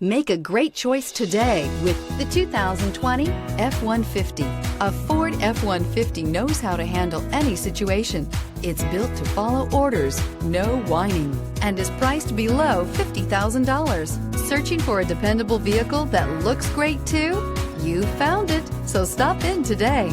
Make a great choice today with the 2020 F-150. A Ford F-150 knows how to handle any situation. It's built to follow orders, no whining, and is priced below $50,000. Searching for a dependable vehicle that looks great too? You found it, so stop in today.